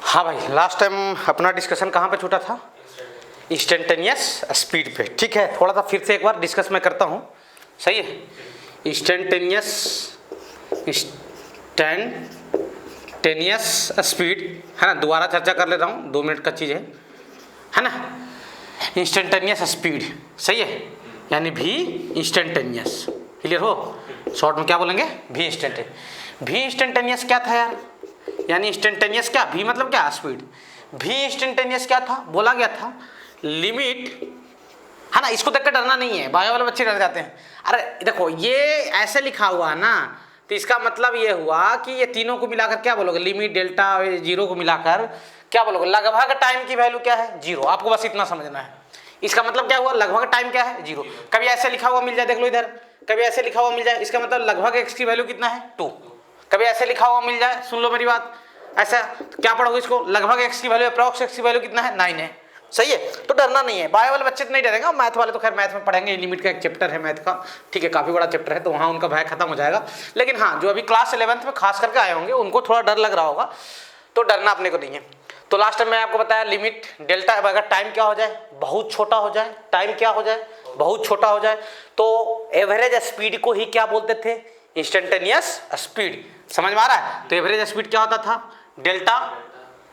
हाँ भाई, last time अपना डिस्कशन कहाँ पे छूटा था? इंस्टेंटेनियस स्पीड पे। ठीक है, थोड़ा सा फिर से एक बार डिस्कस मैं करता हूँ, सही है? इंस्टेंटेनियस स्पीड है ना, दोबारा चर्चा कर ले रहा हूँ, 2 मिनट का चीज़ है ना। इंस्टेंटेनियस स्पीड, सही है, यानी भी इंस्टेंटेनियस। क्लियर हो? शॉर्ट में क्या बोलेंगे? भी इंस्टेंटेनियस। भी इंस्टेंटेनियस क्या था यार? यानी इंस्टेंटेनियस क्या? भी मतलब क्या? स्पीड। भी इंस्टेंटेनियस क्या था? बोला गया था लिमिट, है ना। इसको देख कर डरना नहीं है, बायो वाले बच्चे डर जाते हैं। अरे देखो, ये ऐसे लिखा हुआ है ना, तो इसका मतलब ये हुआ कि ये तीनों को मिलाकर क्या बोलोगे? लिमिट डेल्टा जीरो को मिलाकर क्या बोलोगे? लगभग टाइम की वैल्यू क्या है? जीरो। आपको बस इतना समझना है। इसका मतलब क्या हुआ? लगभग टाइम क्या है? जीरो। कभी ऐसे लिखा हुआ मिल जाए, देख लो इधर, कभी ऐसे लिखा हुआ मिल जाए, इसका मतलब लगभग एक्स की वैल्यू कितना है? 2। कभी ऐसे लिखा हुआ मिल जाए, सुन लो मेरी बात, ऐसा तो क्या पढ़ोगे इसको? लगभग एक्स की वैल्यू, अप्रॉक्स एक्स की वैल्यू कितना है? 9 है। सही है, तो डरना नहीं है। बायो वाले बच्चे तो नहीं डरेंगे, मैथ वाले तो खैर मैथ में पढ़ेंगे, लिमिट का एक चैप्टर है मैथ का, ठीक है, काफी बड़ा चैप्टर है, तो वहाँ उनका भय खत्म हो जाएगा। लेकिन हाँ, जो अभी क्लास 11th में खास करके आए होंगे, उनको थोड़ा डर लग रहा होगा, तो डरना अपने को नहीं है। तो लास्ट टाइम मैं आपको बताया लिमिट डेल्टा, अगर टाइम क्या हो जाए? बहुत छोटा हो जाए। टाइम क्या हो जाए? बहुत छोटा हो जाए, तो एवरेज स्पीड को ही क्या बोलते थे? Instantaneous speed. समझ में आ रहा है? तो एवरेज स्पीड क्या होता था? Delta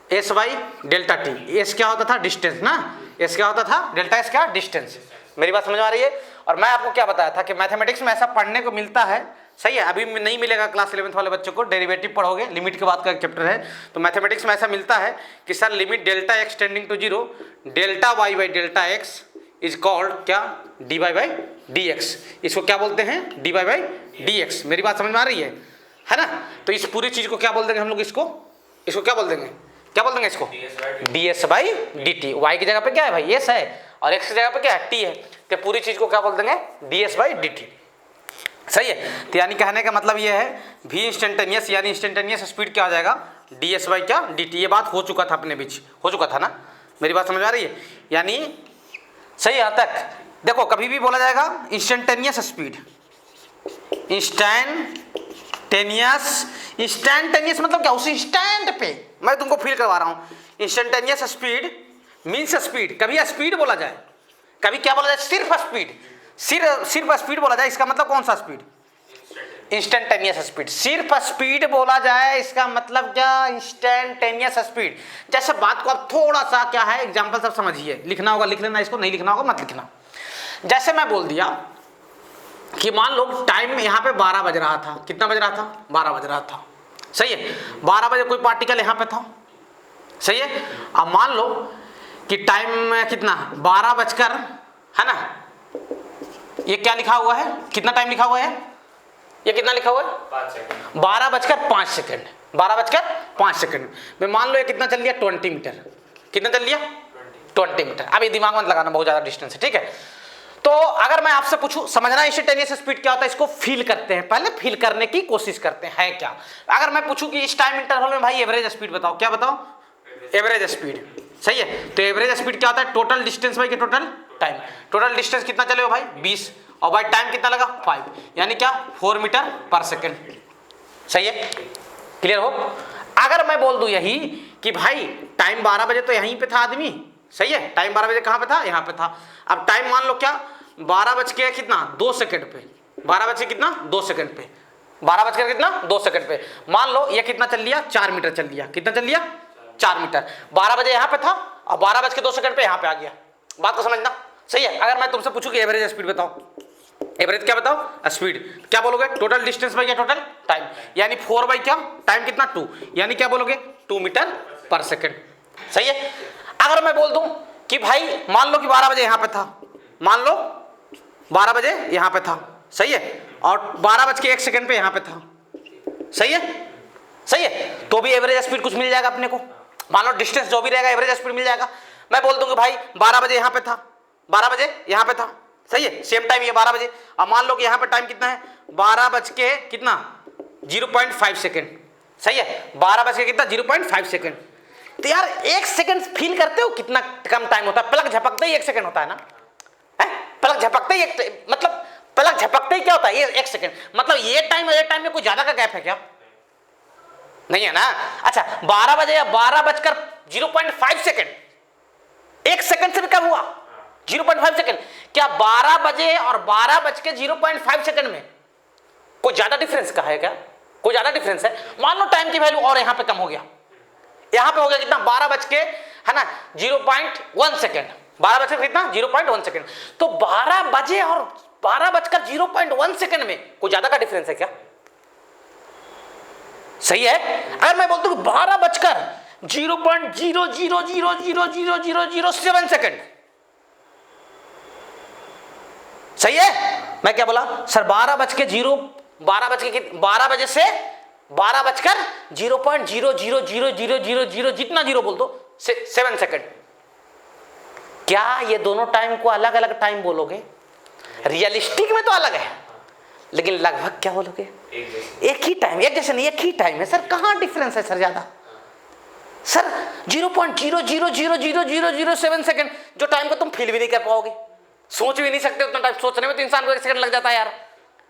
S by delta T. S क्या होता था? डिस्टेंस ना। एस क्या होता था? डेल्टा एस क्या? डिस्टेंस। मेरी बात समझ में आ रही है? और मैं आपको क्या बताया था कि मैथमेटिक्स में ऐसा पढ़ने को मिलता है, सही है, अभी नहीं मिलेगा क्लास 11th वाले बच्चों को, डेरिवेटिव पढ़ोगे, लिमिट के बाद का एक चैप्टर है, तो मैथमेटिक्स में ऐसा मिलता है कि sir limit delta x tending to zero, delta y by delta x is called क्या? D y by d x. इसको क्या बोलते हैं? D y by d x. मेरी बात समझ में आ रही है ना? तो इस पूरी चीज को क्या बोल देंगे हम लोग? इसको क्या बोल देंगे? क्या बोल देंगे इसको? D S by D T. Y की जगह पे क्या है भाई? एस है, और एक्स की जगह पे क्या है? टी है। तो पूरी चीज को क्या बोल देंगे? D S by D T. सही है, तो यानी कहने का मतलब ये है भी इंस्टेंटेनियस, यानी इंस्टेंटेनियस स्पीड क्या आ जाएगा? डी एस बाई क्या? D T. ये बात हो चुका था अपने बीच, हो चुका था ना। मेरी बात समझ आ रही है? यानी सही यहाँ तक देखो, कभी भी बोला जाएगा इंस्टेंटेनियस स्पीड, इंस्टेंटेनियस मतलब क्या? उस इंस्टेंट पे मैं तुमको फील करवा रहा हूं। Instantaneous speed means speed. कभी स्पीड बोला जाए, कभी क्या बोला जाए? सिर्फ स्पीड। सिर्फ स्पीड बोला जाए, इसका मतलब कौन सा स्पीड? Instantaneous speed. सिर्फ स्पीड बोला जाए, इसका मतलब क्या? Instantaneous speed. जैसे बात को आप थोड़ा सा क्या है एग्जांपल सब समझिए, लिखना होगा लिख लेना, इसको नहीं लिखना होगा मत लिखना। जैसे मैं बोल दिया कि मान लो टाइम यहाँ पे 12 बज रहा था। कितना बज रहा था? 12 बज रहा था। सही है, 12 बजे कोई पार्टिकल यहाँ पे था। सही है, अब मान लो कि टाइम कितना? 12 बजकर, है ना, ये क्या लिखा हुआ है? कितना टाइम लिखा हुआ है? ये कितना लिखा हुआ है? 5 सेकंड। 12 बजकर 5 सेकंड। 12 बजकर 5 सेकंड में मान लो ये कितना चल लिया? 20 मीटर। कितना चल लिया? 20 मीटर। अब ये दिमाग मत लगाना, बहुत ज्यादा डिस्टेंस है, ठीक है। तो अगर मैं आपसे पूछूं, समझना इंस्टेंटेनियस स्पीड क्या होता है, इसको फील करते हैं, पहले फील करने की कोशिश करते हैं, है क्या। अगर मैं पूछूं कि इस टाइम इंटरवल में भाई एवरेज स्पीड बताओ, क्या बताओ? Average speed. सही है, तो एवरेज स्पीड क्या होता है? Total distance by total time. Total distance कितना चले हो भाई? 20, और भाई टाइम कितना लगा? 5, यानी क्या? 4 मीटर पर सेकेंड। सही है, क्लियर हो? अगर मैं बोल दूं यही कि भाई टाइम 12 बजे तो यहीं पे था आदमी, सही है, टाइम 12 बजे कहां पे था? यहां पे था। अब टाइम मान लो क्या? 12 बज के कितना? 2 सेकंड पे। 12 बज के कितना? 2 सेकंड पे। 12 बजकर कितना? 2 सेकंड पे। मान लो ये कितना चल लिया? 4 मीटर चल लिया। कितना चल लिया? 4 मीटर। 12 बजे यहां पे था और 12 बज के 2 सेकंड पे यहां पे आ गया। बात को समझना, सही है। अगर मैं तुमसे पूछूं कि एवरेज स्पीड बताओ, एवरेज क्या बताओ? स्पीड। क्या बोलोगे? टोटल डिस्टेंस बाई क्या? टोटल टाइम, यानी 4 बाई क्या? टाइम कितना? 2, यानी क्या बोलोगे? 2 मीटर पर सेकंड। सही है। अगर मैं बोल दूं कि भाई मान लो कि 12 बजे यहां पे था, मान लो 12 बजे यहां पे था, सही है, और 12 बज के 1 सेकंड पे यहां पे था, सही है, सही है, तो भी एवरेज स्पीड कुछ मिल जाएगा अपने को। मान लो डिस्टेंस जो भी रहेगा एवरेज स्पीड मिल जाएगा। मैं बोल दूंगा भाई 12 बजे यहां पे था, 12 बजे यहां पे था, सही है, सेम टाइम ये 12 बजे। अब मान लो कि यहां पे टाइम कितना है? 12 बज के कितना? 0.5 सेकंड। सही है, 12 बज के कितना? 0.5 सेकंड। तो यार 1 सेकंड फील करते हो कितना कम टाइम होता है? पलक झपकते ही 1 सेकंड होता है ना, है? पलक झपकते ही मतलब पलक झपकते ही क्या होता है? ये 1 सेकंड। मतलब ये टाइम और ये टाइम में कोई ज्यादा का गैप है क्या? नहीं है ना। अच्छा 12 बजे या 12:05, 1 सेकंड से भी कम हुआ, 0.5 सेकंड। क्या 12 बजे और 12:05 में कोई ज्यादा डिफरेंस का है क्या? कोई ज्यादा डिफरेंस है? मान लो टाइम की वैल्यू और यहां पे कम हो गया, यहां पे हो गया कितना 12 बज के है ना 0.1 सेकंड, 12 बज के कितना 0.1 सेकंड। तो 12 बजे और 12:01 सेकंड में कोई ज्यादा का डिफरेंस है क्या? सही है। अगर मैं बोलता हूं 12:0.000000007 सेकंड, सही है। मैं क्या बोला सर 12 बजे से 12:0.00000 जितना जीरो बोल दो 7 सेकंड। क्या ये दोनों टाइम को अलग अलग टाइम बोलोगे? रियलिस्टिक में तो अलग है, लेकिन लगभग क्या बोलोगे? एक ही टाइम, एक जैसे नहीं, एक ही टाइम है। सर कहां डिफरेंस है सर ज्यादा? सर 0.0000007 सेकंड जो टाइम को तुम फील भी नहीं कर पाओगे, सोच भी नहीं सकते। उतना टाइम सोचने में तो इंसान को 1 सेकंड लग जाता है यार,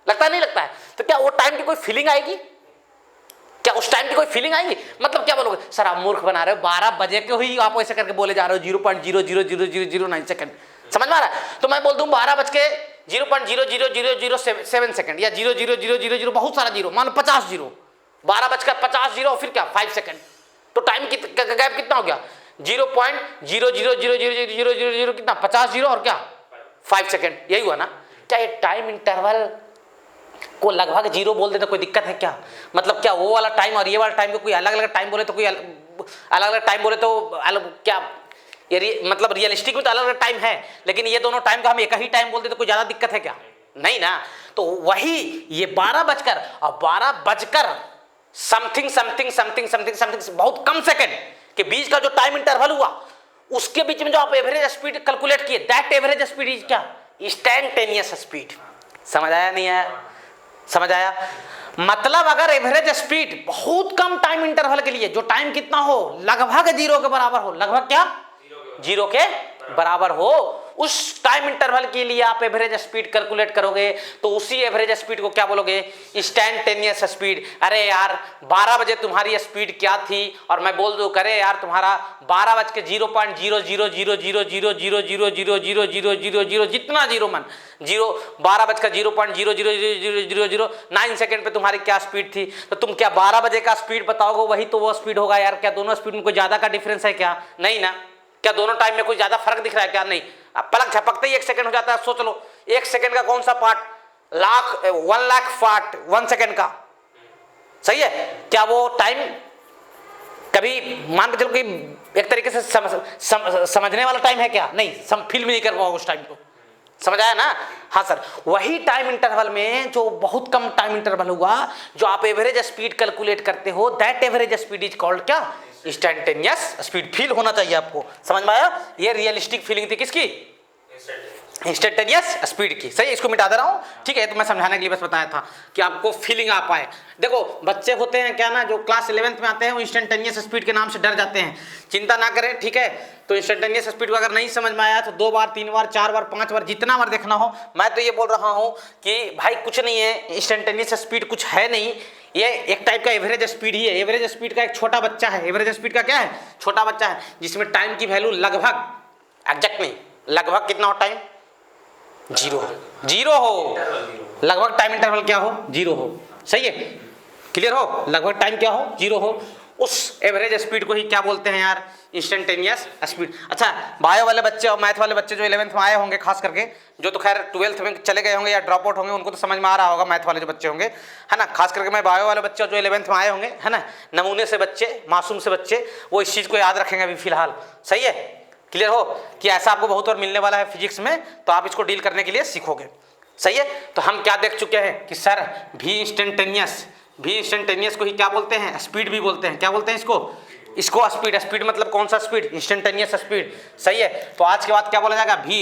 लगता नहीं लगता है? तो क्या वो टाइम की कोई फीलिंग आएगी? क्या उस टाइम की कोई फीलिंग आएगी? मतलब क्या बोलोगे सर आप मूर्ख बना रहे हो, 12 बजे के ही आप ऐसे करके बोले जा रहे हो 0.0000009 सेकंड, समझ में आ रहा है? तो मैं बोल दूं 12 बज के 0.00007 सेकंड या 0.00000 बहुत सारा जीरो, मान लो 50 जीरो, 12:50 और फिर क्या 5 सेकंड। तो टाइम की गैप कितना हो गया 0.0000000 कितना 50 जीरो और क्या 5 सेकंड, यही हुआ ना। क्या ये टाइम इंटरवल को लगभग जीरो बोल दे तो कोई दिक्कत है क्या? मतलब क्या वो वाला टाइम और ये वाला टाइम को कोई अलग अलग टाइम बोले तो कोई अलग अलग टाइम बोले तो अलग क्या ये मतलब रियलिस्टिक में तो अलग अलग टाइम है, लेकिन ये दोनों टाइम का हम एक ही टाइम बोलते तो कोई ज्यादा दिक्कत है क्या? नहीं ना। तो वही ये 12 बजकर और 12 बजकर something something something something something बहुत कम सेकंड के बीच का जो टाइम इंटरवल हुआ, उसके बीच में जो आप एवरेज स्पीड कैलकुलेट किए, दैट एवरेज स्पीड इज क्या? Instantaneous speed. समझ आया नहीं आया? समझ आया? मतलब अगर एवरेज स्पीड बहुत कम टाइम इंटरवल के लिए जो टाइम कितना हो लगभग जीरो के बराबर हो, लगभग क्या जीरो के बराबर हो, उस टाइम इंटरवल के लिए आप एवरेज स्पीड कैलकुलेट करोगे तो उसी एवरेज स्पीड को क्या बोलोगे? Instantaneous speed. अरे यार 12 बजे तुम्हारी स्पीड क्या थी और मैं बोल दूं करे यार तुम्हारा 12 बज के 0.00000000000 जितना जीरो मन जीरो 12 बज का 0.0000009 सेकंड पे तुम्हारी क्या स्पीड थी, तो तुम क्या 12 बजे का स्पीड बताओगे वही तो वो स्पीड होगा यार। क्या दोनों स्पीड में कोई ज्यादा का डिफरेंस है क्या? नहीं ना। क्या दोनों टाइम में कोई ज्यादा फर्क दिख रहा है क्या? नहीं। अब पलक झपकते ही 1 सेकंड हो जाता है। सोच लो 1 सेकंड का कौन सा पार्ट 1 लाख पार्ट 1 सेकंड का, सही है। क्या वो टाइम कभी मान के चलो कि एक तरीके से समझने वाला टाइम है क्या? नहीं, फील भी नहीं कर पाओगे उस टाइम को। समझ आया ना? हाँ सर। वही टाइम इंटरवल में जो बहुत कम टाइम इंटरवल हुआ जो आप एवरेज स्पीड कैलकुलेट करते हो, that average speed is called क्या? Instantaneous speed. फील होना चाहिए आपको, समझ में आया? ये रियलिस्टिक फीलिंग थी किसकी? इंस्टैंटेनियस स्पीड की। सही, इसको मिटा दे रहा हूं, ठीक है? तो मैं समझाने के लिए बस बताया था कि आपको फीलिंग आ पाए। देखो बच्चे होते हैं क्या ना जो क्लास 11th में आते हैं वो इंस्टैंटेनियस स्पीड के नाम से डर जाते हैं। चिंता ना करें, ठीक है? तो इंस्टैंटेनियस स्पीड को अगर नहीं समझ में आया तो 2 बार 3 बार 4 बार 5 बार जितना बार देखना हो। मैं तो ये बोल रहा हूं कि भाई कुछ नहीं है, इंस्टैंटेनियस स्पीड कुछ है नहीं, ये एक टाइप का एवरेज स्पीड ही है। एवरेज स्पीड का एक छोटा बच्चा है। एवरेज स्पीड का क्या है? छोटा बच्चा है, जिसमें टाइम की वैल्यू लगभग एग्जैक्ट नहीं, लगभग कितना हो टाइम? जीरो हो। लगभग टाइम इंटरवल क्या हो? जीरो हो। सही है, क्लियर हो? लगभग टाइम क्या हो? जीरो हो। उस एवरेज स्पीड को ही क्या बोलते हैं यार? Instantaneous speed. अच्छा बायो वाले बच्चे और मैथ वाले बच्चे जो 11th में आए होंगे, खास करके जो तो खैर 12th में चले गए होंगे या ड्रॉप आउट होंगे, उनको तो समझ में आ रहा होगा। मैथ वाले जो बच्चे होंगे, है ना, खास करके मैं बायो वाले बच्चे जो 11th में आए होंगे, है ना, नमूने से बच्चे, मासूम से बच्चे, वो इस चीज़ को याद रखेंगे अभी फिलहाल। सही है, क्लियर हो कि ऐसा आपको बहुत बार मिलने वाला है फिजिक्स में, तो आप इसको डील करने के लिए सीखोगे। सही है। तो हम क्या देख चुके हैं कि सर भी इंस्टेंटेनियस को ही क्या बोलते हैं? स्पीड भी बोलते हैं। क्या बोलते हैं इसको? स्पीड। स्पीड मतलब कौन सा स्पीड? Instantaneous speed. सही है। तो आज के बाद क्या बोला जाएगा? भी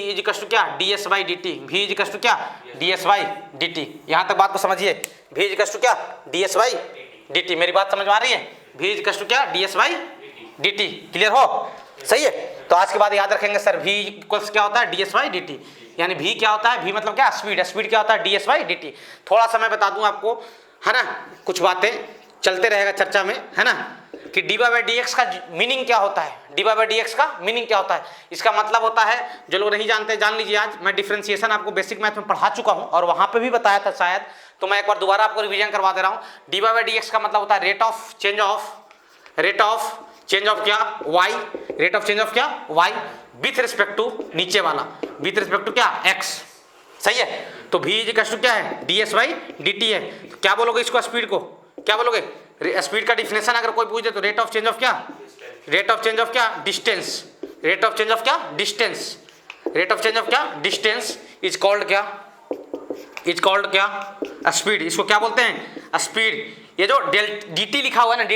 इज इक्वल टू क्या? ds/dt। भी इज इक्वल टू क्या? ds/dt। यहाँ तक बात को समझिए। भी इज इक्वल टू क्या? ds/dt। मेरी बात समझ में आ रही है? भी इज इक्वल टू क्या? ds/dt। क्लियर हो? सही है। तो आज के बाद याद रखेंगे सर भी इक्वल्स क्या होता है? ds/dt। यानी भी क्या होता है? भी मतलब क्या? स्पीड। स्पीड क्या होता है? ds/dt। थोड़ा सा मैं बता दूं आपको, है ना, कुछ बातें चलते रहेगा चर्चा में, है ना, कि डी बाई डी एक्स का मीनिंग क्या होता है, डी बाई डी एक्स का मीनिंग क्या होता है। इसका मतलब होता है, जो लोग नहीं जानते जान लीजिए, आज मैं डिफरेंशिएशन आपको बेसिक मैथ में पढ़ा चुका हूं और वहां पे भी बताया था शायद, तो मैं एक बार दोबारा आपको रिवीजन करवा दे रहा हूं। डी बाई डी एक्स का मतलब होता है रेट ऑफ चेंज ऑफ क्या y, rate of change of क्या y विथ रिस्पेक्ट टू नीचे वाला, विथ रिस्पेक्ट टू क्या x, सही है। तो v इक्वल टू क्या है ds बाई dt है। तो क्या बोलोगे इसको, स्पीड को क्या बोलोगे, स्पीड का डिफिनेशन अगर कोई पूछ दे तो रेट ऑफ चेंज ऑफ क्या, रेट ऑफ चेंज ऑफ क्या distance, rate of change of क्या distance, rate of change of क्या डिस्टेंस इज कॉल्ड क्या, इज कॉल्ड क्या स्पीड। इसको क्या बोलते हैं स्पीड। ये जो dt लिखा हुआ है ना,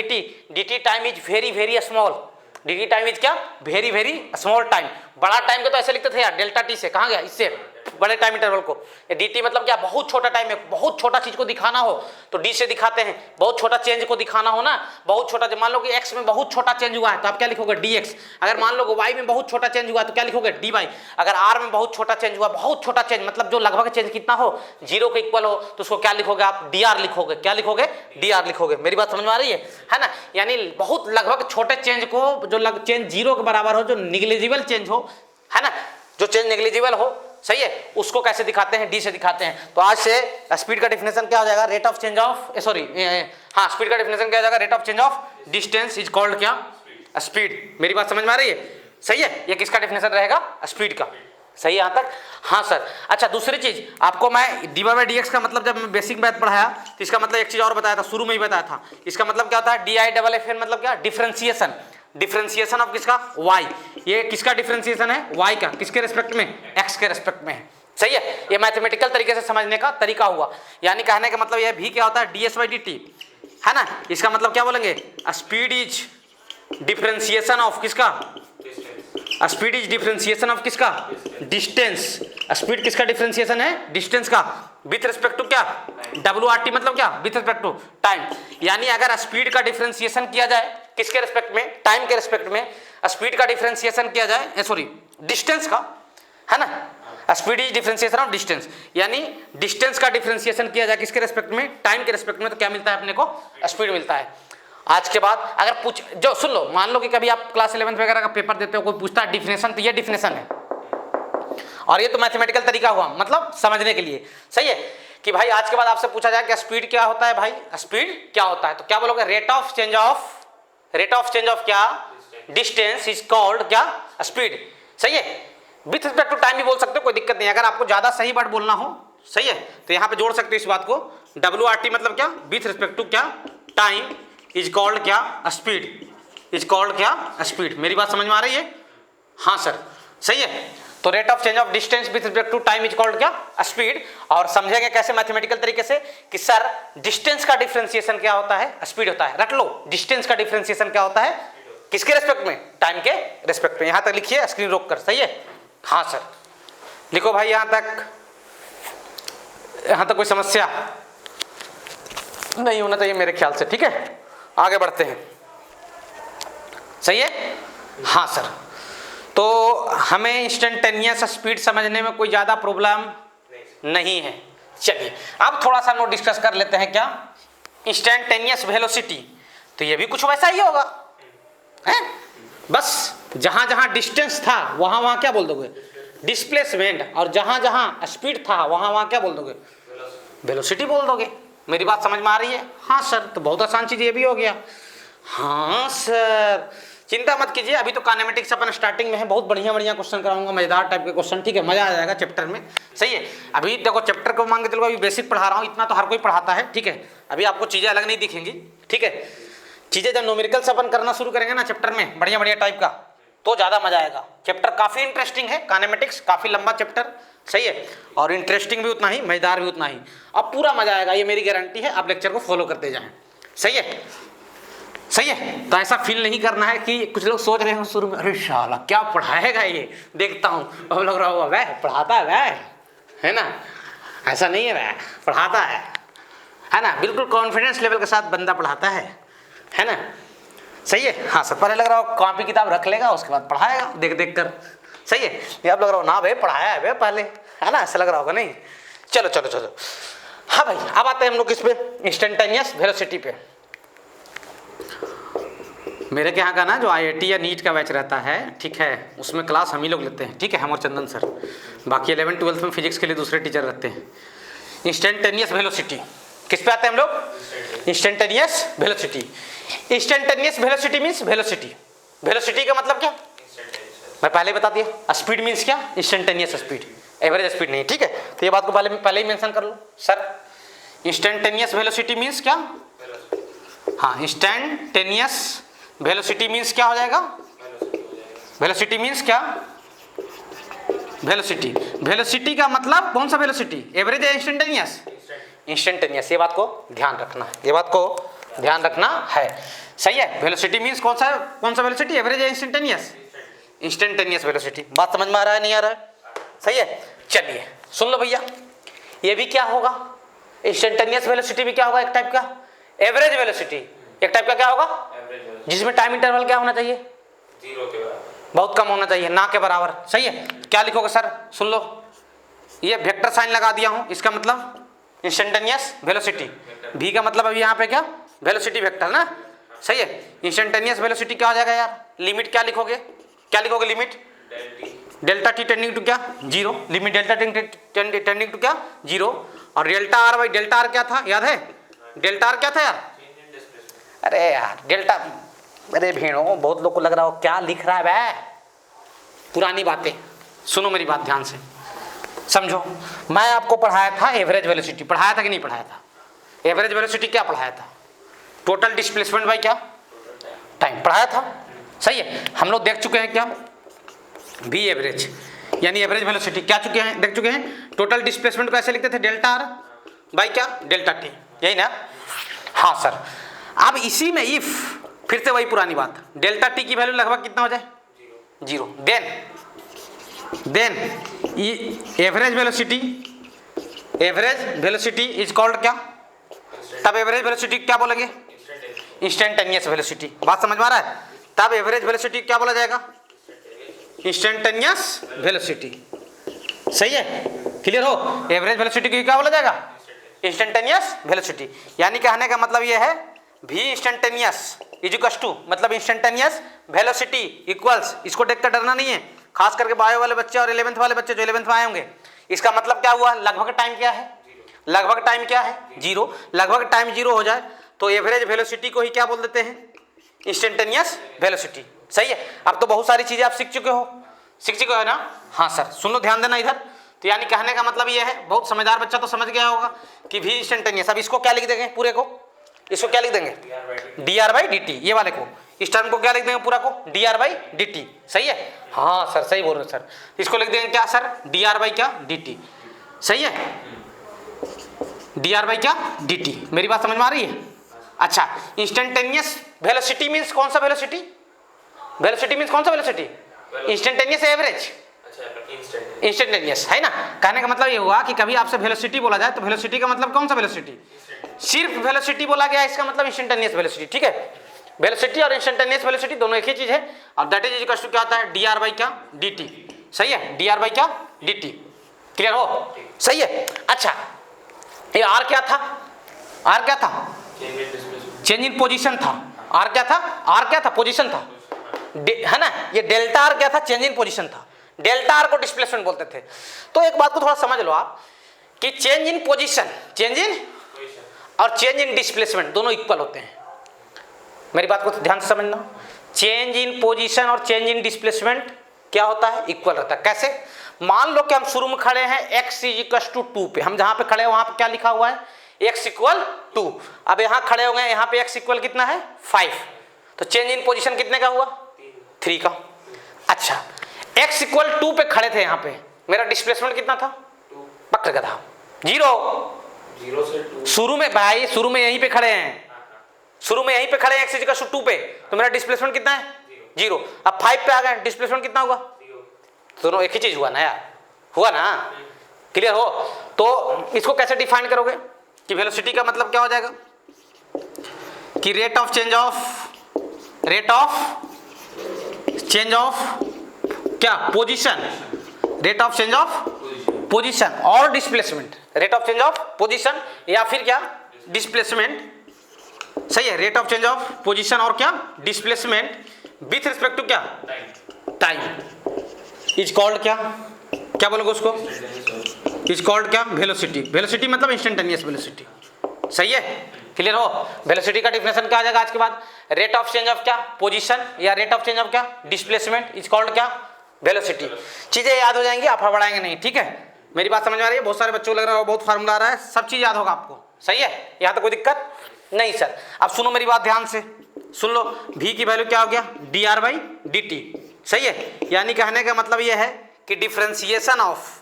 dt time is very very small, dt time is क्या वेरी वेरी स्मॉल टाइम। बड़ा टाइम को तो ऐसे लिखते थे यार डेल्टा टी से, कहाँ गया इससे बड़े टाइम इंटरवल को। dt मतलब क्या बहुत छोटा टाइम है, बहुत छोटा चीज को दिखाना हो तो d से दिखाते हैं, बहुत छोटा चेंज को दिखाना हो ना, बहुत छोटा, मान लो कि x में बहुत छोटा चेंज हुआ है तो आप क्या लिखोगे dx। अगर मान लो y में बहुत छोटा चेंज हुआ तो क्या लिखोगे dy। अगर r में बहुत छोटा चेंज हुआ, बहुत छोटा चेंज मतलब जो लगभग चेंज कितना हो 0 के इक्वल हो, तो उसको क्या लिखोगे आप dr लिखोगे, क्या लिखोगे dr लिखोगे। मेरी बात समझ में आ रही है ना, यानी बहुत लगभग छोटे चेंज को, जो चेंज 0 के बराबर हो, जो निग्लिजिबल चेंज हो, है ना, जो चेंज निग्लिजिबल हो, सही है, उसको कैसे दिखाते हैं डी से दिखाते हैं। तो आज से स्पीड का डिफिनेशन क्या हो जाएगा, rate of change of, sorry हाँ, स्पीड का डिफिनेशन क्या हो जाएगा, rate of change of distance is called क्या स्पीड। मेरी बात समझ में आ रही है, सही है। ये किसका डिफिनेशन रहेगा स्पीड का, सही है यहाँ तक। हाँ सर, अच्छा दूसरी चीज आपको मैं डी बाई डी एक्स का मतलब जब मैं बेसिक मैथ पढ़ाया तो इसका मतलब एक चीज और बताया था, शुरू में ही बताया था। इसका मतलब क्या होता है D I double F N, मतलब क्या डिफरेंशिएशन, डिफरेंशिएशन ऑफ किसका y। ये किसका डिफरेंशिएशन है y का, किसके रेस्पेक्ट में x के रेस्पेक्ट में है, सही है। ये मैथमेटिकल तरीके से समझने का तरीका हुआ, यानी कहने का मतलब ये भी क्या होता है ds बाई dt, है ना। इसका मतलब क्या बोलेंगे स्पीड इज डिफरेंशिएशन ऑफ किसका, स्पीड इज डिफरेंशिएशन ऑफ किसका डिस्टेंस। स्पीड किसका डिफरेंशिएशन है डिस्टेंस का, विथ रिस्पेक्ट टू क्या WRT, मतलब क्या विथ रिस्पेक्ट टू टाइम। यानी अगर स्पीड का डिफरेंशिएशन किया जाए किसके रिस्पेक्ट में, टाइम के रिस्पेक्ट में, स्पीड का डिफरेंशिएशन किया जाए, सॉरी डिस्टेंस का, है ना, speed is differentiation of distance, यानी डिस्टेंस का डिफरेंशिएशन किया जाए किसके रिस्पेक्ट में, टाइम के रिस्पेक्ट में, तो क्या मिलता है अपने को स्पीड मिलता है। आज के बाद अगर पूछ, जो सुन लो, मान लो कि कभी आप क्लास 11 वगैरह का पेपर देते हो, कोई पूछता है डिफिनेशन, तो ये डिफिनेशन है और ये तो मैथमेटिकल तरीका हुआ, मतलब समझने के लिए, सही है। कि भाई आज के बाद आपसे पूछा जाए कि स्पीड क्या होता है, भाई स्पीड क्या होता है, तो क्या बोलोगे रेट ऑफ चेंज ऑफ क्या डिस्टेंस इज कॉल्ड क्या स्पीड, सही है। विथ रिस्पेक्ट टू टाइम भी बोल सकते हो, कोई दिक्कत नहीं। अगर आपको ज्यादा सही वर्ड बोलना हो, सही है, तो यहाँ पे जोड़ सकते हो इस बात को, WRT मतलब क्या विथ रिस्पेक्ट टू क्या टाइम इज कॉल्ड क्या स्पीड, इज कॉल्ड क्या स्पीड। मेरी बात समझ में आ रही है, हाँ सर, सही है। तो rate of change of distance with respect to time is called क्या स्पीड। और समझेंगे कैसे मैथमेटिकल तरीके से कि सर डिस्टेंस का डिफरेंशिएशन क्या होता है, स्पीड होता है। रख लो, डिस्टेंस का डिफरेंशिएशन क्या होता है, किसके रेस्पेक्ट में, टाइम के रेस्पेक्ट में। यहां तक लिखिए स्क्रीन रोक कर, सही है, हाँ सर लिखो भाई यहां तक कोई समस्या नहीं होना चाहिए मेरे ख्याल से, ठीक है। आगे बढ़ते हैं, सही है, हाँ सर। तो हमें इंस्टेंटेनियस स्पीड समझने में कोई ज़्यादा प्रॉब्लम नहीं है। चलिए अब थोड़ा सा नोट डिस्कस कर लेते हैं, क्या इंस्टेंटेनियस वेलोसिटी। तो ये भी कुछ वैसा ही होगा, है, बस जहाँ जहाँ डिस्टेंस था वहाँ वहाँ क्या बोल दोगे डिस्प्लेसमेंट, और जहाँ जहाँ स्पीड था वहाँ वहाँ क्या बोल दोगे वेलोसिटी बोल दोगे। मेरी बात समझ में आ रही है, हाँ सर। तो बहुत आसान चीज़ ये भी हो गया, हाँ सर चिंता मत कीजिए। अभी तो काइनेमेटिक्स अपन स्टार्टिंग में है, बहुत बढ़िया बढ़िया क्वेश्चन कराऊंगा, मजेदार टाइप के क्वेश्चन, ठीक है, मजा आ जाएगा चैप्टर में, सही है। अभी देखो चैप्टर को मान के चलो, अभी बेसिक पढ़ा रहा हूँ, इतना तो हर कोई पढ़ाता है, ठीक है। अभी आपको चीज़ें अलग नहीं दिखेंगी, ठीक है। चीज़ें जब न्यूमेरिकल्स अपन करना शुरू करेंगे ना चैप्टर में बढ़िया बढ़िया टाइप का, तो ज़्यादा मजा आएगा। चैप्टर काफ़ी इंटरेस्टिंग है, काइनेमेटिक्स काफ़ी लंबा चैप्टर, सही है, और इंटरेस्टिंग भी उतना ही, मजेदार भी उतना ही। अब पूरा मजा आएगा, ये मेरी गारंटी है। आप लेक्चर को फॉलो करते जाएं, सही है, सही है। तो ऐसा फील नहीं करना है कि कुछ लोग सोच रहे हो शुरू में, अरे शाला क्या पढ़ाएगा ये, देखता हूँ, अब लग रहा होगा वह पढ़ाता है वह, है ना। ऐसा नहीं है, वह पढ़ाता है ना, बिल्कुल कॉन्फिडेंस लेवल के साथ बंदा पढ़ाता है ना, सही है। हाँ सर, पहले लग रहा हो कॉपी किताब रख लेगा, उसके बाद पढ़ाएगा देख देख कर, सही है। ये अब लग रहा हो ना भाई पढ़ाया है भाई पहले, है ना, ऐसा लग रहा होगा नहीं। चलो चलो चलो, हाँ भाई अब आते हैं हम लोग किस पे, इंस्टेंटेनियस वेलोसिटी पे। मेरे के यहाँ का ना जो IIT या नीट का बैच रहता है, ठीक है, उसमें क्लास हम ही लोग लेते हैं, ठीक है, हम और चंदन सर। बाकी 11th-12th में फिजिक्स के लिए दूसरे टीचर रहते हैं। इंस्टेंटेनियस वेलोसिटी किस पे आते हैं हम लोग? Instantaneous velocity. Instantaneous velocity means velocity. Velocity का मतलब क्या मैं पहले ही बता दिया। स्पीड मीन्स क्या? इंस्टेंटेनियस स्पीड, एवरेज स्पीड नहीं, ठीक है। तो ये बात को पहले ही मेंशन कर लो सर। इंस्टेंटेनियस वेलोसिटी मीन्स क्या? हाँ, इंस्टेंटेनियस वेलोसिटी मीन्स क्या हो जाएगा? वेलोसिटी मीन्स क्या? वेलोसिटी। वेलोसिटी का मतलब कौन सा वेलोसिटी? एवरेज या इंस्टेंटेनियस? इंस्टेंटेनियस। ये बात को ध्यान रखना है, ये बात को ध्यान रखना है, सही है। वेलोसिटी मीन्स कौन सा वेलोसिटी? एवरेज या इंस्टेंटेनियस? Instantaneous velocity. बात समझ में आ रहा है नहीं आ रहा है? सही है। चलिए सुन लो भैया, ये भी क्या होगा? इंस्टेंटेनियस वेलोसिटी भी क्या होगा? एक टाइप का एवरेज वेलोसिटी। एक टाइप का क्या होगा? जिसमें टाइम इंटरवल क्या होना चाहिए? 0 के बराबर, बहुत कम होना चाहिए, ना के बराबर, सही है। क्या लिखोगे सर? सुन लो, ये वेक्टर साइन लगा दिया हूं, इसका मतलब इंस्टेंटेनियस वेलोसिटी। भी का मतलब अभी यहाँ पे क्या? वेलोसिटी वेक्टर ना, सही है। इंस्टेंटेनियस वेलोसिटी क्या हो जाएगा यार? लिमिट क्या लिखोगे? क्या लिखोगे? Limit delta T tending to क्या? 0। लिमिट डेल्टा टेंडिंग टू क्या? 0। और delta R by delta R क्या था, याद है? डेल्टा आर क्या था यार? अरे यार डेल्टा, अरे भेड़ो, बहुत लोग को लग रहा हो क्या लिख रहा है भाई, पुरानी बातें। सुनो मेरी बात ध्यान से समझो। मैं आपको पढ़ाया था एवरेज वेलोसिटी, पढ़ाया था कि नहीं पढ़ाया था? एवरेज वेलोसिटी क्या पढ़ाया था? टोटल डिस्प्लेसमेंट बाई क्या? टाइम, पढ़ाया था, सही है। हम लोग देख चुके हैं क्या? भी एवरेज यानी एवरेज वेलोसिटी क्या चुके हैं? देख चुके हैं। टोटल डिस्प्लेसमेंट को ऐसे लिखते थे डेल्टा आर बाई क्या? डेल्टा टी, यही ना? हाँ सर। अब इसी में इफ फिर से वही पुरानी बात, डेल्टा टी की वैल्यू लगभग कितना हो जाए? 0। Then average velocity is called क्या? तब एवरेज वेलोसिटी क्या बोलेंगे? Instantaneous velocity. बात समझ में आ रहा है? तब एवरेज वेलोसिटी क्या बोला जाएगा? इंस्टेंटेनियस वेलोसिटी, सही है। क्लियर हो? एवरेज वेलोसिटी को क्या बोला जाएगा? Instantaneous velocity. यानी कहने का मतलब ये है भी इंस्टेंटेनियस इक्वल्स टू, मतलब इंस्टेंटेनियस वेलोसिटी इक्वल्स, इसको देखकर डरना नहीं है, खास करके बायो वाले बच्चे और 11th वाले बच्चे जो 11th में आए होंगे। इसका मतलब क्या हुआ? लगभग टाइम क्या है? लगभग टाइम क्या है? 0। लगभग टाइम 0 हो जाए तो एवरेज वेलोसिटी को ही क्या बोल देते हैं? इंस्टेंटेनियस वेलोसिटी, सही है। अब तो बहुत सारी चीजें आप सीख चुके हो ना? हाँ सर, सुन लो, ध्यान देना इधर। तो यानी कहने का मतलब ये है, बहुत समझदार बच्चा तो समझ गया होगा कि भी इंस्टेंटेनियस। अब इसको क्या लिख देंगे पूरे को? इसको क्या लिख देंगे? dr by dt। ये वाले को, इस टर्म को क्या लिख देंगे पूरा को? dr बाई dt, सही है। हाँ सर सही बोल रहे सर। इसको लिख देंगे क्या सर? dr बाई क्या? dt, सही है। dr बाई क्या? dt। मेरी बात समझ में आ रही है? अच्छा, इंस्टेंटेनियस वेलोसिटी मीन्स कौन सा वेलोसिटी? वेलोसिटी मीन्स कौन सा वेलोसिटी? Instantaneous average? इंस्टेंटेनियस है ना। कहने का मतलब ये हुआ कि कभी आपसे वेलोसिटी बोला जाए तो वेलोसिटी का मतलब कौन सा वेलोसिटी? सिर्फ वेलोसिटी बोला गया, इसका मतलब इंस्टेंटेनियस वेलोसिटी, ठीक है। वेलोसिटी और इंस्टेंटेनियस वेलोसिटी दोनों एक ही चीज है। और दैट इज इक्वल टू क्या होता है? dr बाई क्या? dt, सही है। dr बाई क्या? dt। क्लियर हो? सही है। अच्छा, ये r क्या था? r क्या था? चेंज इन पोजीशन था। r क्या था? r क्या था? पोजीशन था, है ना। ये डेल्टा r क्या था? चेंज इन पोजीशन था। डेल्टा r को डिस्प्लेसमेंट बोलते थे। तो एक बात को थोड़ा समझ लो आप कि change in position, change in और चेंज इन डिस्प्लेसमेंट दोनों इक्वल होते हैं। मेरी बात को ध्यान से समझना। चेंज इन पोजीशन और चेंज इन डिस्प्लेसमेंट क्या होता है? इक्वल रहता है। कैसे? मान लो कि हम शुरू में खड़े हैं x इक्वल टू 2 पे, हम जहां पे खड़े हैं वहां पे क्या लिखा हुआ है? x equal 2। अब यहां खड़े हो गए, यहां पे x इक्वल कितना है? 5। तो चेंज इन पोजीशन कितने का हुआ? 3 का। अच्छा, x इक्वल 2 पे खड़े थे, यहाँ पे मेरा डिस्प्लेसमेंट कितना था? पकड़ का था 0 से 2। शुरू में भाई, शुरू में यहीं पे खड़े हैं, शुरू में यहीं पे खड़े हैं x इक्वल टू 2 पे, तो मेरा डिस्प्लेसमेंट कितना है? 0। अब 5 पे आ गए, डिस्प्लेसमेंट कितना हुआ? दोनों एक ही चीज हुआ ना यार, हुआ ना? क्लियर हो? तो इसको कैसे डिफाइन करोगे कि वेलोसिटी का मतलब क्या हो जाएगा? कि रेट ऑफ चेंज ऑफ क्या? Position, rate of change of position और displacement, rate of change of position या फिर क्या? डिस्प्लेसमेंट सही है, rate of change of position और क्या डिस्प्लेसमेंट विथ रिस्पेक्ट टू क्या टाइम इज कॉल्ड क्या बोलोगे उसको, इज कॉल्ड क्या वेलोसिटी। वेलोसिटी मतलब इंस्टेंटेनियस वेलोसिटी। सही है, क्लियर हो। वेलोसिटी का डिफिनेशन क्या आ जाएगा आज के बाद, रेट ऑफ चेंज ऑफ क्या पोजीशन या रेट ऑफ चेंज ऑफ क्या डिस्प्लेसमेंट इज कॉल्ड क्या वेलोसिटी। चीजें याद हो जाएंगी, आप हड़बड़ाएंगे नहीं, ठीक है। मेरी बात समझ में आ रही है, बहुत सारे बच्चों को लग रहा है बहुत फार्मूला आ रहा है, सब चीज याद होगा आपको। सही है, यहाँ तो कोई दिक्कत नहीं सर। अब सुनो मेरी बात ध्यान से, सुन लो, v की वैल्यू क्या हो गया dr/dt। सही है, यानी कहने का मतलब यह है कि डिफरेंशिएशन ऑफ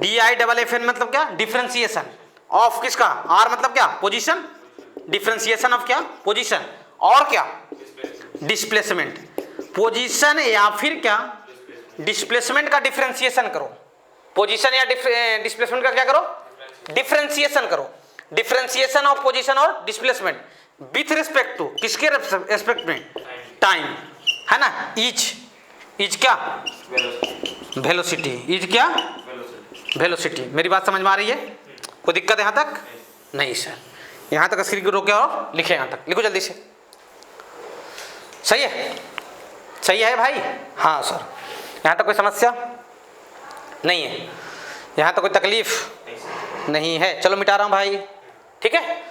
DI/FN मतलब क्या डिफरेंशिएशन ऑफ किसका, r मतलब क्या पोजीशन, डिफरेंशिएशन ऑफ क्या पोजीशन और क्या डिस्प्लेसमेंट। पोजीशन या फिर क्या डिस्प्लेसमेंट का डिफरेंशिएशन करो, पोजीशन या डिस्प्लेसमेंट का क्या करो डिफरेंशिएशन करो। डिफरेंशिएशन ऑफ पोजीशन और डिस्प्लेसमेंट विथ रिस्पेक्ट टू किसके रेस्पेक्ट में टाइम, है ना। इज क्या वेलोसिटी, इज क्या वेलोसिटी। मेरी बात समझ में आ रही है, कोई दिक्कत है यहाँ तक नहीं सर। यहाँ तक स्क्रीन को रोके और लिखे, यहाँ तक लिखो जल्दी से। सही है, सही है भाई, हाँ सर। यहाँ तक कोई समस्या नहीं है, यहाँ तक कोई तकलीफ नहीं है। चलो मिटा रहा हूँ भाई, ठीक है।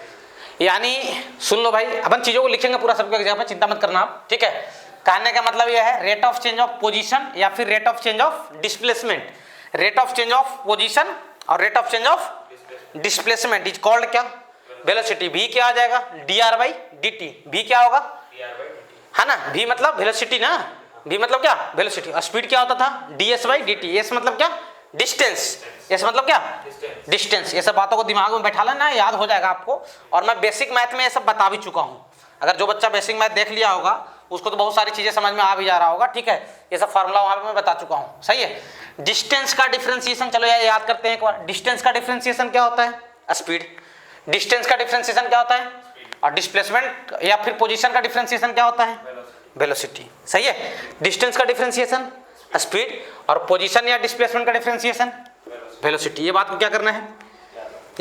यानी सुन लो भाई, अपन चीजों को लिखेंगे पूरा सबके जगह पर, चिंता मत करना आप, ठीक है। कहने का मतलब यह है rate of change of position या फिर rate of change of displacement. Rate of change of position और rate of change of displacement is called क्या वेलोसिटी। v क्या आ जाएगा dr/dt। v क्या होगा है ना, v मतलब वेलोसिटी ना, v मतलब क्या वेलोसिटी। और स्पीड क्या होता था ds/dt। s मतलब क्या डिस्टेंस, s मतलब क्या डिस्टेंस। ये सब बातों को दिमाग में बैठा लेना, याद हो जाएगा आपको। और मैं बेसिक मैथ में ये सब बता भी चुका हूँ। अगर जो बच्चा बेसिक मैथ देख लिया होगा उसको तो बहुत सारी चीजें समझ में आ भी जा रहा होगा, ठीक है। ये सब फार्मूला वहां पे मैं बता चुका हूँ। सही है, डिस्टेंस का डिफरेंशिएशन, चलो याद करते हैं एक बार। डिस्टेंस का डिफरेंशिएशन क्या होता है स्पीड, डिस्टेंस का डिफरेंशिएशन क्या होता है और डिस्प्लेसमेंट या फिर पोजीशन का डिफरेंशिएशन क्या होता है वेलोसिटी। सही है, डिस्टेंस का डिफरेंशिएशन स्पीड और पोजीशन या डिस्प्लेसमेंट का डिफरेंशिएशन वेलोसिटी। ये बात को क्या करना है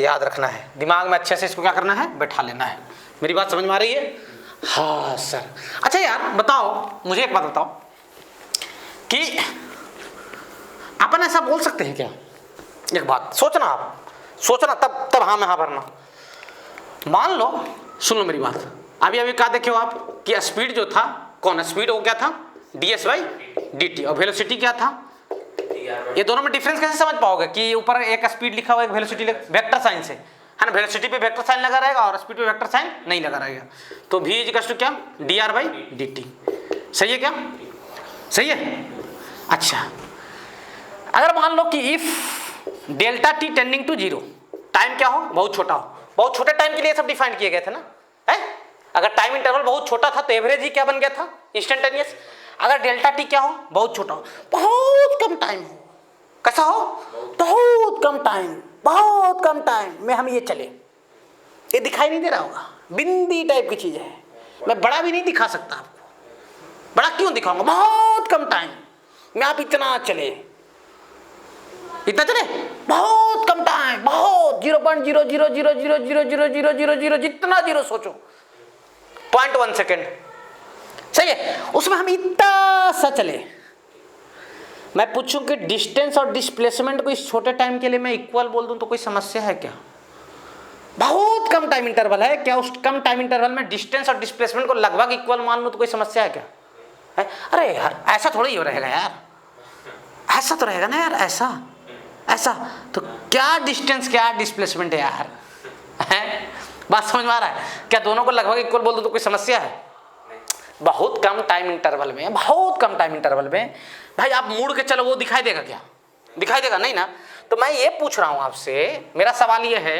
याद रखना है, दिमाग में अच्छे से इसको क्या करना है बैठा लेना है। मेरी बात समझ में आ रही है, हाँ सर। अच्छा यार बताओ, मुझे एक बात बताओ कि अपन ऐसा बोल सकते हैं क्या, एक बात सोचना, आप सोचना तब हाँ में हाँ भरना। मान लो, सुन लो मेरी बात, अभी क्या देखे हो आप कि स्पीड जो था, कौन स्पीड वो क्या था ds/dt और वेलोसिटी क्या था। ये दोनों में डिफरेंस कैसे समझ पाओगे कि ऊपर एक स्पीड लिखा हुआ है, एक वेलोसिटी वेक्टर साइन से, है ना। वेलोसिटी पे वेक्टर साइन लगा रहेगा और स्पीड पे वेक्टर साइन नहीं लगा रहेगा। तो v इक्वल्स टू क्या dr/dt। सही है क्या, सही है। अच्छा, अगर मान लो कि if delta t tending to 0, time क्या हो बहुत छोटा हो, बहुत छोटे टाइम के लिए सब डिफाइन किए गए थे ना, है। अगर टाइम इंटरवल बहुत छोटा था तो एवरेज ही क्या बन गया था इंस्टेंटेनियस। अगर डेल्टा टी क्या हो बहुत छोटा हो, बहुत कम टाइम हो, कैसा हो बहुत कम टाइम, बहुत कम टाइम में हम ये चले, ये दिखाई नहीं दे रहा होगा, बिंदी टाइप की चीज है। मैं बड़ा भी नहीं दिखा सकता आपको, बड़ा क्यों दिखाऊंगा, बहुत कम टाइम में आप इतना चले, इतना चले बहुत कम टाइम, बहुत 0.000000000 जितना जीरो सोचो 0.1 सेकेंड। सही है, उसमें हम इतना सा चले। मैं पूछूं कि डिस्टेंस और डिस्प्लेसमेंट को इस छोटे टाइम के लिए मैं इक्वल बोल दूं तो कोई समस्या है क्या। बहुत कम टाइम इंटरवल है, क्या उस कम टाइम इंटरवल में डिस्टेंस और डिस्प्लेसमेंट को लगभग इक्वल मान लूं तो कोई समस्या है क्या है? अरे यार ऐसा थोड़ा ही हो रहेगा यार, ऐसा तो रहेगा ना यार, ऐसा तो क्या डिस्टेंस क्या डिस्प्लेसमेंट है यार, है? बात समझ में आ रहा है क्या? दोनों को लगभग इक्वल बोल दो तो कोई समस्या है? बहुत कम टाइम इंटरवल में, बहुत कम टाइम इंटरवल में भाई आप मुड़ के चलो, वो दिखाई देगा क्या? दिखाई देगा नहीं ना। तो मैं ये पूछ रहा हूं आपसे, मेरा सवाल ये है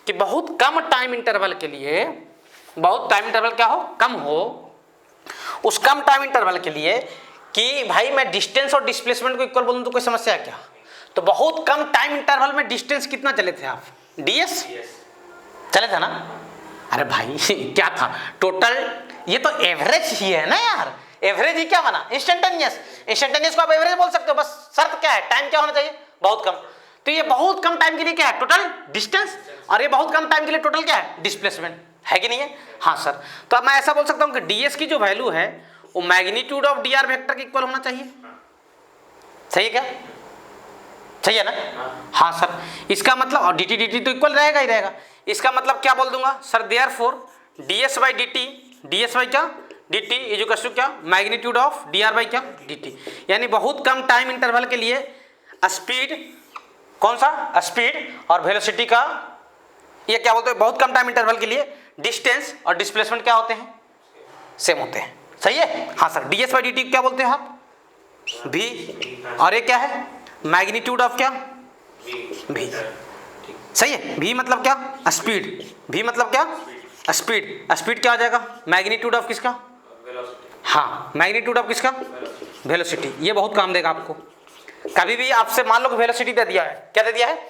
कि बहुत कम टाइम इंटरवल के लिए, बहुत टाइम इंटरवल क्या हो कम हो, उस कम टाइम इंटरवल के लिए कि भाई मैं डिस्टेंस और डिस्प्लेसमेंट को इक्वल बोलूं तो कोई समस्या है क्या? तो बहुत कम टाइम इंटरवल में डिस्टेंस कितना चले थे आप? ds चले थे ना। अरे भाई क्या था टोटल, ये तो एवरेज ही है ना यार, एवरेज ही क्या बना इंस्टेंटेनियस। इंस्टेंटेनियस को आप एवरेज बोल सकते हो, बस शर्त क्या है टाइम क्या होना चाहिए बहुत कम। तो ये बहुत कम टाइम के लिए क्या है टोटल डिस्टेंस, और ये बहुत कम टाइम के लिए टोटल क्या है डिस्प्लेसमेंट। है कि नहीं है? हाँ सर, तो अब मैं ऐसा बोल सकता हूँ कि ds की जो वैल्यू है वो मैग्नीट्यूड ऑफ dr वेक्टर के इक्वल होना चाहिए। सही है क्या? सही है ना? हाँ सर, इसका मतलब, और dt तो इक्वल रहेगा ही रहेगा। इसका मतलब क्या बोल दूंगा सर, देयरफॉर ds बाई क्या dt इज इक्वल टू क्या, मैग्नीट्यूड ऑफ dr बाई क्या dt। यानी बहुत कम टाइम इंटरवल के लिए स्पीड, कौन सा स्पीड और वेलोसिटी का, ये क्या बोलते हैं, बहुत कम टाइम इंटरवल के लिए डिस्टेंस और डिस्प्लेसमेंट क्या होते हैं, सेम होते हैं। सही है? हाँ सर, ds बाई dt क्या बोलते हैं आप, v, और ये क्या है, मैग्नीट्यूड ऑफ क्या, v। सही है? v मतलब क्या, स्पीड, v मतलब क्या, स्पीड, स्पीड क्या हो जाएगा, मैग्नीट्यूड ऑफ किसका, हाँ मैग्नीट्यूड ऑफ किसका, वेलोसिटी। ये बहुत काम देगा आपको। कभी भी आपसे मान लो कि वेलोसिटी दे दिया है, क्या दे दिया है,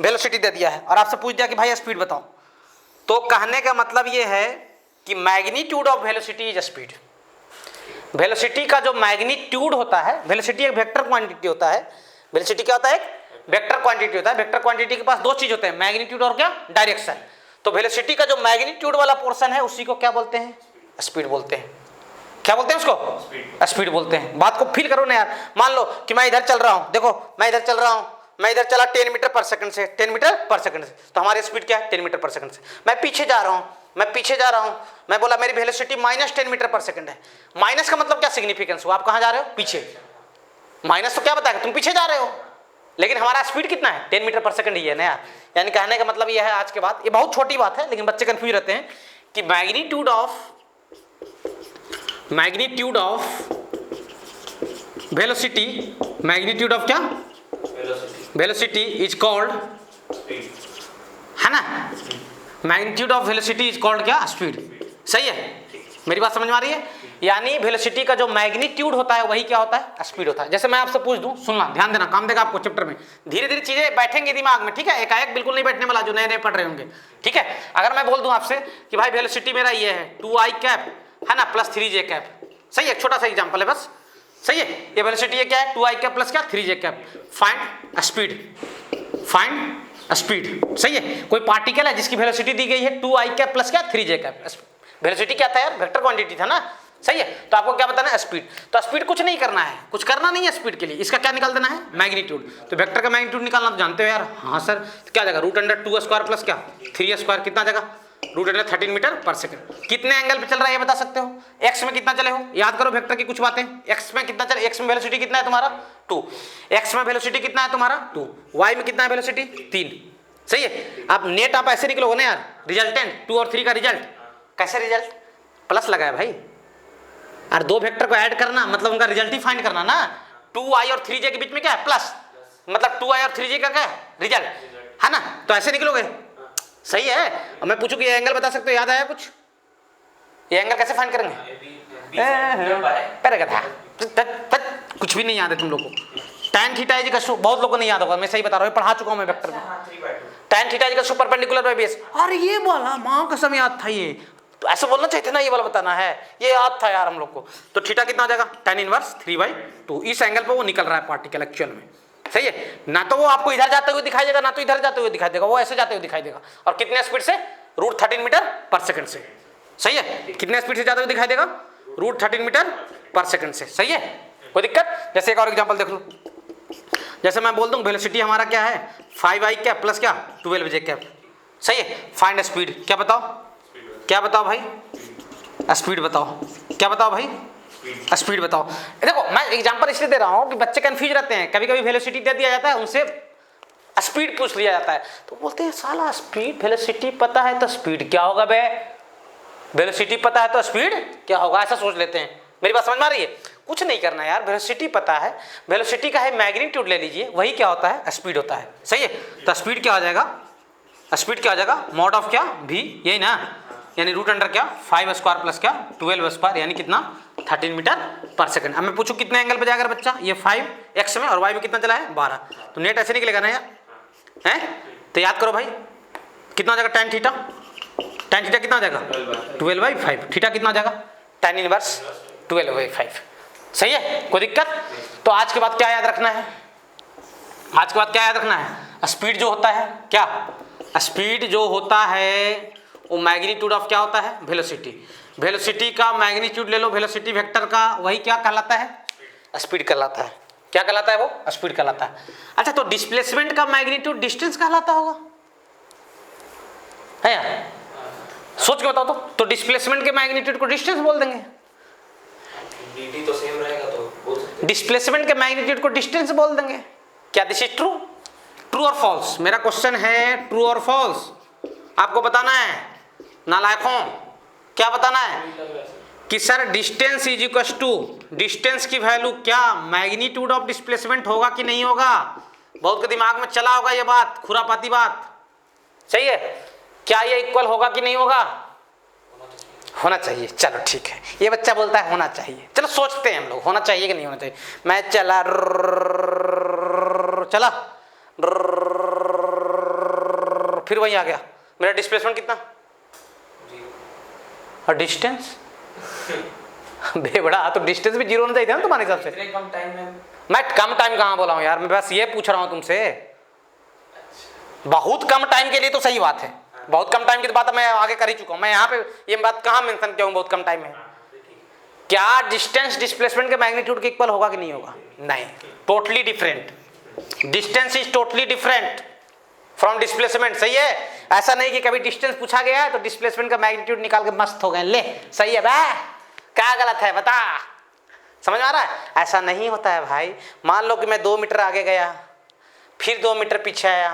वेलोसिटी दे दिया है, और आपसे पूछ दिया कि भाई स्पीड बताओ, तो कहने का मतलब ये है कि magnitude of velocity is speed. Velocity का जो मैग्नीट्यूड होता है, वेलोसिटी एक वेक्टर क्वांटिटी होता है, वेलोसिटी क्या होता है, एक वेक्टर क्वांटिटी होता है। वेक्टर क्वांटिटी के पास दो चीज होते हैं, मैग्नीट्यूड और क्या, डायरेक्शन। तो वेलोसिटी का जो मैग्नीट्यूड वाला पोर्शन है उसी को क्या बोलते हैं, स्पीड बोलते हैं। क्या बोलते हैं उसको, स्पीड बोलते हैं। बात को फील करो ना यार, मान लो कि मैं इधर चल रहा हूं, देखो मैं इधर चल रहा हूं, मैं इधर चला 10 मीटर पर सेकंड से, 10 मीटर पर सेकंड से, तो हमारी स्पीड क्या है, 10 मीटर पर सेकंड से। मैं पीछे जा रहा हूं, मैं बोला मेरी वेलोसिटी -10 मीटर पर सेकंड है। माइनस का मतलब क्या सिग्निफिकेंस हुआ, आप कहां जा रहे हो, पीछे। माइनस तो क्या बताएगा, तुम पीछे जा रहे हो, लेकिन हमारा स्पीड कितना है, 10 मीटर पर सेकंड ही है ना यार। यानी कहने का मतलब यह है आज के बाद, ये बहुत छोटी बात है लेकिन बच्चे कंफ्यूज रहते हैं कि magnitude of velocity, magnitude of क्या, वेलोसिटी इज कॉल्ड, है ना, magnitude of velocity is called क्या, स्पीड। सही है? मेरी बात समझ में आ रही है? यानी वेलोसिटी का जो मैग्नीट्यूड होता है वही क्या होता है, स्पीड होता है। जैसे मैं आपसे पूछ दूं, सुनना, ध्यान देना, काम देगा आपको चैप्टर में, धीरे धीरे चीजें बैठेंगी दिमाग में, ठीक है, एकाएक बिल्कुल नहीं बैठने वाला जो नए नए पढ़ रहे होंगे, ठीक है। अगर मैं बोल दूं आपसे कि भाई वेलोसिटी मेरा ये है 2i कैप, है ना, प्लस 3j कैप। सही है? छोटा सा एग्जाम्पल है बस। सही है? ये वेलोसिटी ये क्या है, 2i कैप प्लस क्या, 3j cap. Find speed, find speed. सही है? कोई पार्टिकल है जिसकी वेलोसिटी दी गई है 2i कैप प्लस क्या, 3j कैप। वेलोसिटी क्या था यार, वेक्टर क्वांटिटी था ना। सही है? तो आपको क्या बताना है, स्पीड। तो स्पीड कुछ नहीं करना है, कुछ करना नहीं है स्पीड के लिए, इसका क्या निकाल देना है, मैग्नीट्यूड। तो वेक्टर का मैग्नीट्यूड निकालना तो जानते हो यार। हाँ सर, तो क्या जाएगा, √2 प्लस क्या 3 कितना जाएगा, √13 मीटर पर सेकंड। कितने एंगल पे चल रहा है ये बता सकते हो, एक्स में कितना चले हो, याद करो वेक्टर की कुछ बातें। एक्स में कितना चले, एक्स में वेलोसिटी कितना है तुम्हारा 2, एक्स में वेलोसिटी कितना है तुम्हारा 2, वाई में कितना है वेलोसिटी 3। सही है? आप नेट आप ऐसे निकलोगे ना यार, रिजल्टेंट 2 और 3 का रिजल्ट, कैसे रिजल्ट प्लस लगा है भाई, और दो वेक्टर को ऐड करना मतलब उनका रिजल्ट ही फाइंड करना ना। 2i और 3j के बीच में क्या है, प्लस, मतलब 2i और 3j का क्या है, रिजल्ट, है ना। तो ऐसे निकलोगे। सही है? अब मैं पूछूं कि ये एंगल बता सकते हो, याद आया कुछ, ये एंगल कैसे फाइंड करेंगे, कुछ भी नहीं याद है तुम लोग को। tan theta is equal to, बहुत लोगों को नहीं याद होगा, मैं सही बता रहा हूँ, पढ़ा चुका हूँ मैं वेक्टर में। tan theta is equal to perpendicular by base. अरे ये बोला माँ कसम याद था, ये तो ऐसे बोलना चाहिए था ना, ये वाला बताना है, ये याद था यार हम लोग को। तो थीटा कितना आ जाएगा, tan इनवर्स 3/2। इस एंगल पे वो निकल रहा है पार्टिकल एक्चुअल में। सही है? ना तो वो आपको इधर जाते हुए दिखाई देगा, ना तो इधर जाते हुए दिखाई देगा, वो ऐसे जाते हुए दिखाई देगा। और कितने स्पीड से, √13 मीटर पर सेकंड से। सही है? कितने स्पीड से जाते हुए दिखाई देगा, √13 मीटर पर सेकंड से। सही है? कोई दिक्कत? जैसे एक और एग्जाम्पल देख लो, जैसे मैं बोल दूं वेलोसिटी हमारा क्या है 5i कैप प्लस क्या 12j कैप। सही है? फाइंड स्पीड, क्या बताओ, क्या बताओ भाई, स्पीड बताओ, क्या बताओ भाई, स्पीड बताओ। देखो मैं एग्जांपल इसलिए दे रहा हूं कि बच्चे कंफ्यूज रहते हैं, कभी कभी वेलोसिटी दे दिया जाता है, उनसे स्पीड पूछ लिया जाता है, तो बोलते हैं साला स्पीड, वेलोसिटी पता है तो स्पीड क्या होगा बे, वेलोसिटी पता है तो स्पीड क्या होगा, ऐसा सोच लेते हैं। मेरी बात समझ में आ रही है? कुछ नहीं करना यार, वेलोसिटी पता है, वेलोसिटी का है मैग्नीट्यूड ले लीजिए, वही क्या होता है, स्पीड होता है। सही है? तो स्पीड क्या आ जाएगा, स्पीड क्या आ जाएगा, मॉड ऑफ क्या v, यही ना, यानी √अंडर क्या 5² प्लस क्या 12² यानी कितना 13 मीटर पर सेकंड। अब मैं पूछूं कितने एंगल पे जाएगा बच्चा, ये 5 x में और y में कितना चला है 12, तो नेट ऐसे निकलेगा ना यार, हैं? तो याद करो भाई कितना हो जाएगा tan थीटा, tan थीटा कितना हो जाएगा 12/5, थीटा कितना हो जाएगा tan इनवर्स 12/5। सही है? कोई दिक्कत? तो आज के बाद क्या याद रखना है, आज के बाद क्या याद रखना है, स्पीड जो होता है, क्या स्पीड जो होता है वो मैग्नीट्यूड ऑफ क्या होता है, वेलोसिटी। वेलोसिटी का मैग्नीट्यूड ले लो, वेलोसिटी वेक्टर का, वही क्या कहलाता है, स्पीड कहलाता है। क्या कहलाता है वो, स्पीड कहलाता है। अच्छा तो डिस्प्लेसमेंट का मैग्नीट्यूड डिस्टेंस कहलाता होगा, है यार, सोच के बताओ तो डिस्प्लेसमेंट के मैग्नीट्यूड को डिस्टेंस बोल देंगे, dt तो सेम रहेगा तो बोल सकते हैं। डिस्प्लेसमेंट के मैग्नीट्यूड को डिस्टेंस बोल देंगे। क्या दिस इज ट्रू, ट्रू और फॉल्स? मेरा क्वेश्चन है ट्रू और फॉल्स, आपको बताना है नालायकों। क्या बताना है कि sir distance is equal to, distance की वैल्यू क्या मैग्नीट्यूड ऑफ डिस्प्लेसमेंट होगा कि नहीं होगा? बहुत के दिमाग में चला होगा ये बात, खुरापाती बात, सही है। क्या ये इक्वल होगा कि नहीं होगा? होना चाहिए। चलो ठीक है, ये बच्चा बोलता है होना चाहिए, चलो सोचते हैं हम लोग होना चाहिए कि नहीं होना चाहिए। मैं चला फिर वही आ गया, मेरा डिस्प्लेसमेंट कितना और डिस्टेंस बेबड़ा, तो डिस्टेंस भी जीरो होना चाहिए ना तुम्हारे हिसाब से। कम टाइम में मैं कम टाइम कहाँ बोला हूँ यार, मैं बस ये पूछ रहा हूँ तुमसे। बहुत कम टाइम के लिए तो सही बात है, बहुत कम टाइम की बात मैं आगे कर ही चुका हूँ। मैं यहाँ पे ये बात कहाँ मेंशन किया हूँ बहुत कम टाइम में? क्या डिस्टेंस डिस्प्लेसमेंट के मैग्नीट्यूड के इक्वल होगा कि नहीं होगा? नहीं, totally different. Distance is totally different from displacement, सही है। ऐसा नहीं कि कभी डिस्टेंस पूछा गया है तो डिस्प्लेसमेंट का मैग्नीट्यूड निकाल के मस्त हो गए, ले सही है बे, क्या गलत है बता, समझ में आ रहा है? ऐसा नहीं होता है भाई। मान लो कि मैं 2 मीटर आगे गया, फिर 2 मीटर पीछे आया,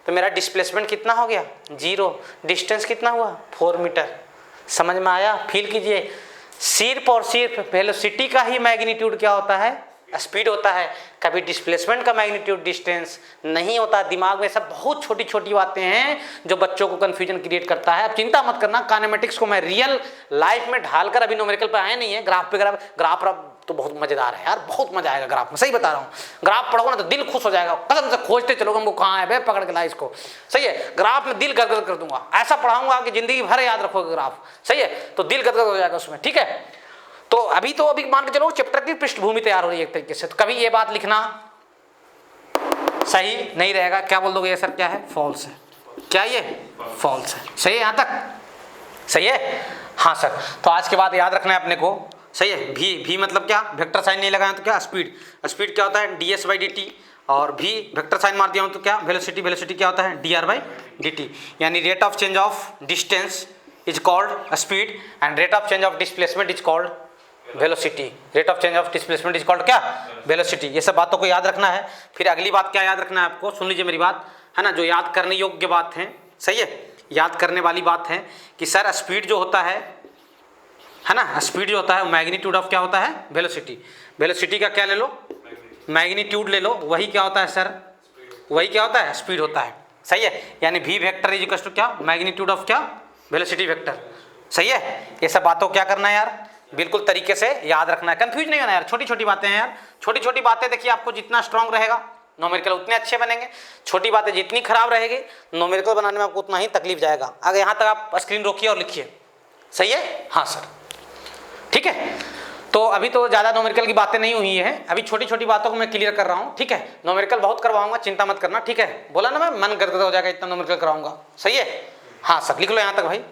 तो मेरा डिस्प्लेसमेंट कितना हो गया? 0। डिस्टेंस कितना हुआ? 4 मीटर। समझ में आया? फील कीजिए, सिर्फ और सिर्फ वेलोसिटी का ही मैग्नीट्यूड क्या होता है? स्पीड होता है। कभी डिस्प्लेसमेंट का मैग्नीट्यूड डिस्टेंस नहीं होता। दिमाग में सब बहुत छोटी छोटी बातें हैं जो बच्चों को कंफ्यूजन क्रिएट करता है। अब चिंता मत करना, काइनेमेटिक्स को मैं रियल लाइफ में ढालकर अभी न्यूमेरिकल पे आए नहीं है, ग्राफ पे ग्राफ तो बहुत मजेदार है यार, बहुत मजा आएगा ग्राफ में, सही बता रहा हूँ। ग्राफ पढ़ोगे ना तो दिल खुश हो जाएगा, कसम से खोजते चलोगे हमको कहाँ है बे, पकड़ के ला इसको, सही है। ग्राफ में दिल गदगद कर दूंगा, ऐसा पढ़ाऊंगा कि जिंदगी भर याद रखोगे ग्राफ, सही है। तो दिल गदगद हो जाएगा उसमें, ठीक है। तो अभी मान के चलो चैप्टर की पृष्ठभूमि तैयार हो रही है एक तरीके से, तो कभी ये बात लिखना सही नहीं रहेगा। क्या बोल दोगे ये सर क्या है? फॉल्स है। क्या ये? फॉल्स है। सही है यहाँ तक? सही है, हाँ सर। तो आज के बाद याद रखना है अपने को, सही है। भी मतलब क्या? वेक्टर साइन नहीं लगाया तो क्या? स्पीड। स्पीड क्या होता है? ds/dt। और भी वेक्टर साइन मार दिया हूँ तो क्या? वेलोसिटी। वेलोसिटी क्या होता है? dr/dt। यानी rate of change of distance is called speed and rate of change of displacement is called velocity. Rate of change of displacement is called क्या? वेलोसिटी। ये सब बातों को याद रखना है। फिर अगली बात क्या याद रखना है आपको? सुन लीजिए मेरी बात, है ना, जो याद करने योग्य बात है, सही है, याद करने वाली बात है कि सर स्पीड जो होता है ना, स्पीड जो होता है मैग्नीट्यूड ऑफ क्या होता है? वेलोसिटी। वेलोसिटी का क्या ले लो? मैग्नीट्यूड ले लो, वही क्या होता है सर? वही क्या होता है? स्पीड होता है, सही है। यानी v vector is equal to क्या? मैग्नीट्यूड ऑफ क्या? वेलोसिटी वेक्टर, सही है। ये सब बातों को क्या करना है यार? बिल्कुल तरीके से याद रखना है, कंफ्यूज नहीं होना यार। छोटी छोटी बातें हैं यार, छोटी छोटी बातें देखिए, आपको जितना स्ट्रांग रहेगा न्यूमेरिकल उतने अच्छे बनेंगे। छोटी बातें जितनी खराब रहेगी न्यूमेरिकल बनाने में आपको उतना ही तकलीफ जाएगा। अगर यहाँ तक आप स्क्रीन रोकिए और लिखिए, सही है, हाँ सर, ठीक है। तो अभी तो ज़्यादा न्यूमेरिकल की बातें नहीं हुई है, अभी छोटी छोटी बातों को मैं क्लियर कर रहा हूँ, ठीक है। न्यूमेरिकल बहुत करवाऊंगा, चिंता मत करना, ठीक है। बोला ना मैं, मन गदगद हो जाएगा इतना न्यूमेरिकल कराऊंगा, सही है, हाँ सर। लिख लो यहाँ तक भाई।